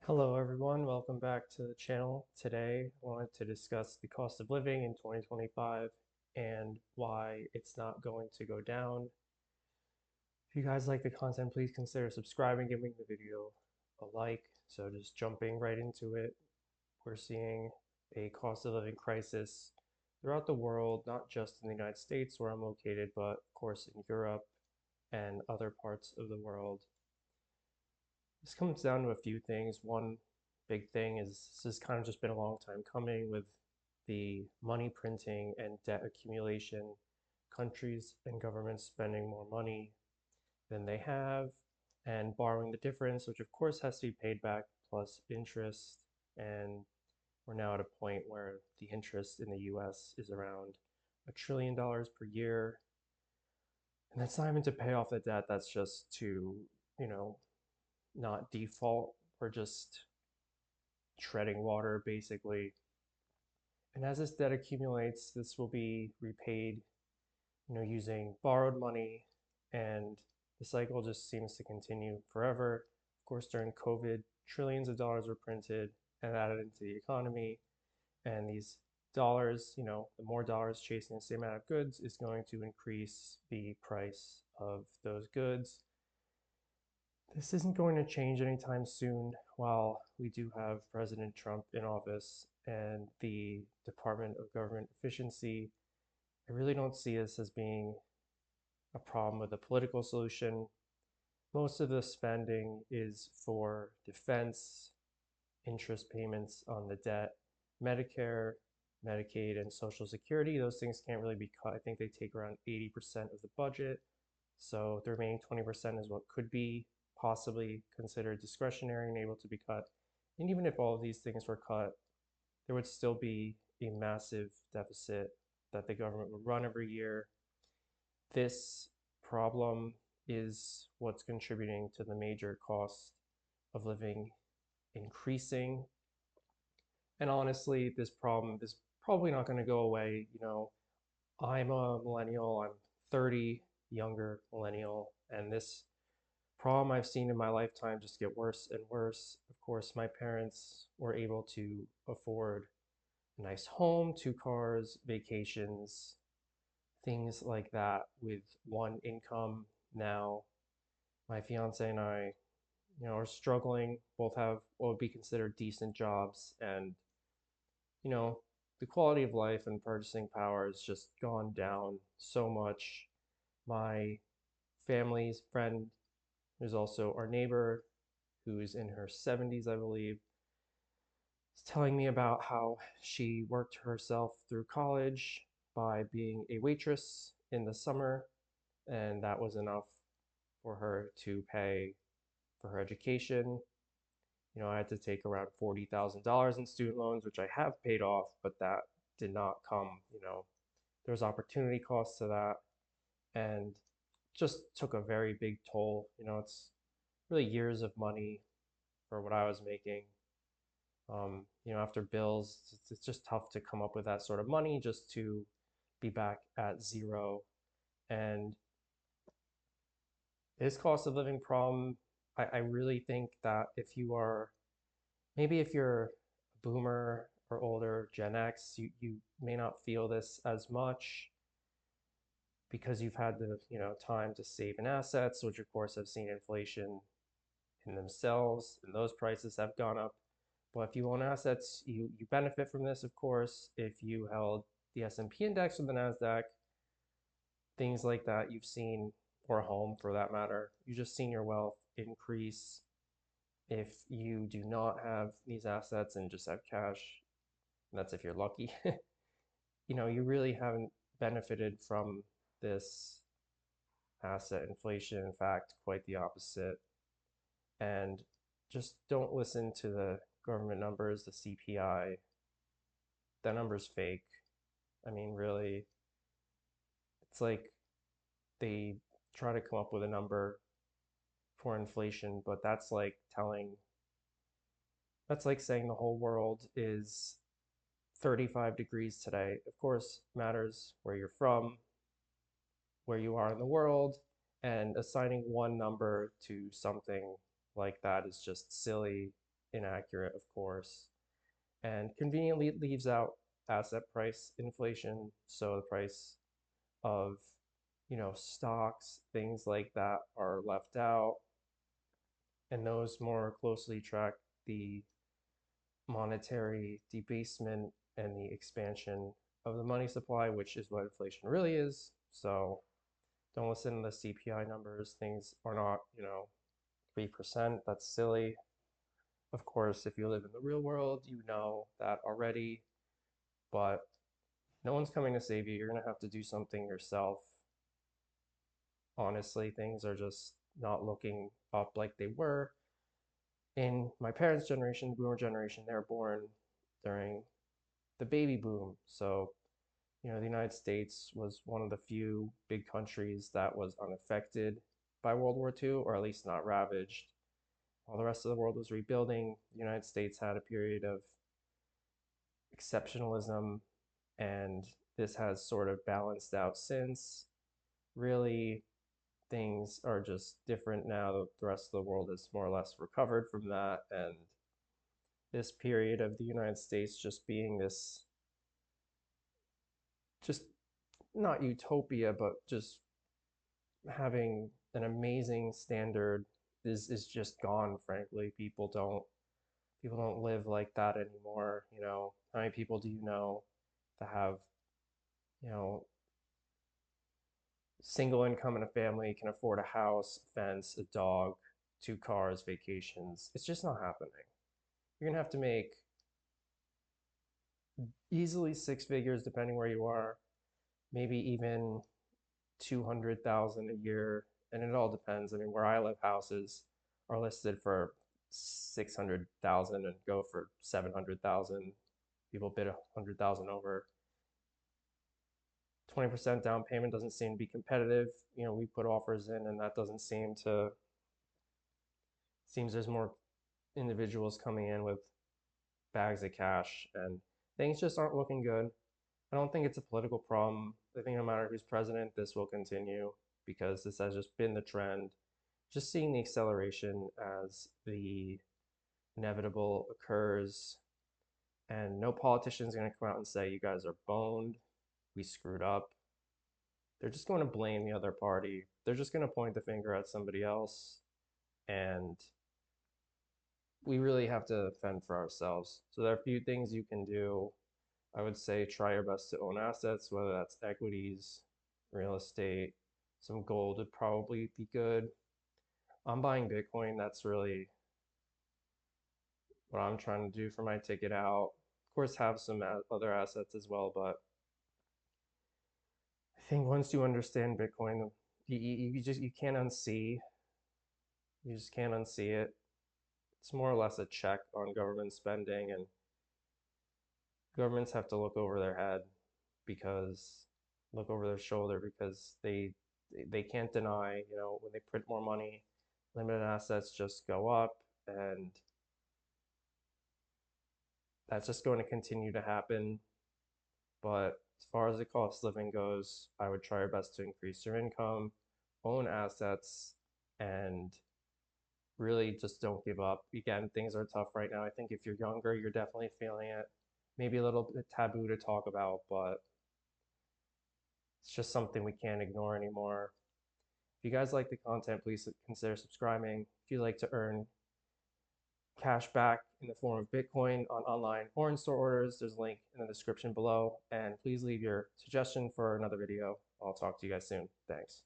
Hello everyone, welcome back to the channel. Today I wanted to discuss the cost of living in 2025 and why it's not going to go down. If you guys like the content, please consider subscribing, giving the video a like. So just jumping right into it, we're seeing a cost of living crisis throughout the world, not just in the United States where I'm located, but of course in Europe and other parts of the world. This comes down to a few things. One big thing is this has kind of just been a long time coming with the money printing and debt accumulation, countries and governments spending more money than they have and borrowing the difference, which of course has to be paid back plus interest. And we're now at a point where the interest in the US is around $1 trillion per year. And that's not even to pay off the debt, that's just to, you know, not default. We're just treading water basically. And as this debt accumulates, this will be repaid, using borrowed money, and the cycle just seems to continue forever. Of course, during COVID, trillions of dollars were printed and added into the economy, and these dollars, the more dollars chasing the same amount of goods is going to increase the price of those goods. This isn't going to change anytime soon while we do have President Trump in office and the Department of Government Efficiency. I really don't see this as being a problem with a political solution. Most of the spending is for defense, interest payments on the debt, Medicare, Medicaid, and Social Security. Those things can't really be cut. I think they take around 80% of the budget. So the remaining 20% is what could be possibly considered discretionary and able to be cut. And even if all of these things were cut, there would still be a massive deficit that the government would run every year. This problem is what's contributing to the major cost of living increasing. And honestly, this problem is probably not going to go away. I'm a millennial, I'm 30, younger millennial, and this problem I've seen in my lifetime just get worse and worse. Of course, my parents were able to afford a nice home, two cars, vacations, things like that with one income. Now, my fiance and I, are struggling, both have what would be considered decent jobs, and, you know, the quality of life and purchasing power has just gone down so much. My family's friend, who's also our neighbor, who's in her 70s, I believe, is telling me about how she worked herself through college by being a waitress in the summer, and that was enough for her to pay for her education. I had to take around $40,000 in student loans, which I have paid off, but that did not come, there's opportunity costs to that, and just took a very big toll. It's really years of money for what I was making. After bills, it's just tough to come up with that sort of money just to be back at zero. And this cost of living problem, I really think that if you're a boomer or older, Gen X, you may not feel this as much because you've had the, time to save in assets, which of course have seen inflation in themselves, and those prices have gone up. But if you own assets, you benefit from this, of course. If you held the S&P index or the NASDAQ, things like that, you've seen, or a home for that matter, you've just seen your wealth increase. If you do not have these assets and just have cash, and that's if you're lucky, you really haven't benefited from this asset inflation. In fact, quite the opposite. And just don't listen to the government numbers, the CPI. That number's fake. I mean, really, it's like they try to come up with a number for inflation, but that's like saying the whole world is 35 degrees today. Of course, matters where you're from, where you are in the world, and assigning one number to something like that is just silly. inaccurate, of course, and conveniently leaves out asset price inflation. So the price of, stocks, things like that are left out, and those more closely track the monetary debasement and the expansion of the money supply, which is what inflation really is. So don't listen to the CPI numbers. Things are not, 3%. That's silly. Of course, if you live in the real world, you know that already, but no one's coming to save you. You're going to have to do something yourself. Honestly, things are just not looking up like they were. In my parents' generation, the boomer generation, they were born during the baby boom. So, the United States was one of the few big countries that was unaffected by World War II, or at least not ravaged. While the rest of the world was rebuilding, the United States had a period of exceptionalism, and this has sort of balanced out since. Really, things are just different now. The rest of the world has more or less recovered from that, and this period of the United States just being this, just not utopia, but just having an amazing standard is just gone, frankly. People don't live like that anymore. How many people do you know that have, you know, single income in a family, can afford a house, a fence, a dog, 2 cars, vacations? It's just not happening. You're gonna have to make easily 6 figures depending where you are, maybe even 200,000 a year, and it all depends. I mean, where I live, houses are listed for 600,000 and go for 700,000. People bid 100,000 over. 20% down payment doesn't seem to be competitive. We put offers in, and that doesn't seems there's more individuals coming in with bags of cash, and things just aren't looking good. I don't think it's a political problem. I think no matter who's president, this will continue because this has just been the trend. Just seeing the acceleration as the inevitable occurs, and no politician's going to come out and say, you guys are boned, we screwed up. They're just going to blame the other party. They're just going to point the finger at somebody else, and we really have to fend for ourselves. So there are a few things you can do. I would say try your best to own assets, whether that's equities, real estate, some gold would probably be good. I'm buying Bitcoin. That's really what I'm trying to do for my ticket out. Of course, have some other assets as well, but I think once you understand Bitcoin, you can't unsee. You just can't unsee it. It's more or less a check on government spending, and governments have to look over their head because look over their shoulder because they can't deny, when they print more money, limited assets just go up, and that's just going to continue to happen. But as far as the cost of living goes, I would try your best to increase your income, own assets, and really just don't give up. Again, things are tough right now. I think if you're younger, you're definitely feeling it. Maybe a little bit taboo to talk about, but it's just something we can't ignore anymore. If you guys like the content, please consider subscribing. If you'd like to earn cash back in the form of Bitcoin on online or in-store orders, there's a link in the description below. And please leave your suggestion for another video. I'll talk to you guys soon. Thanks.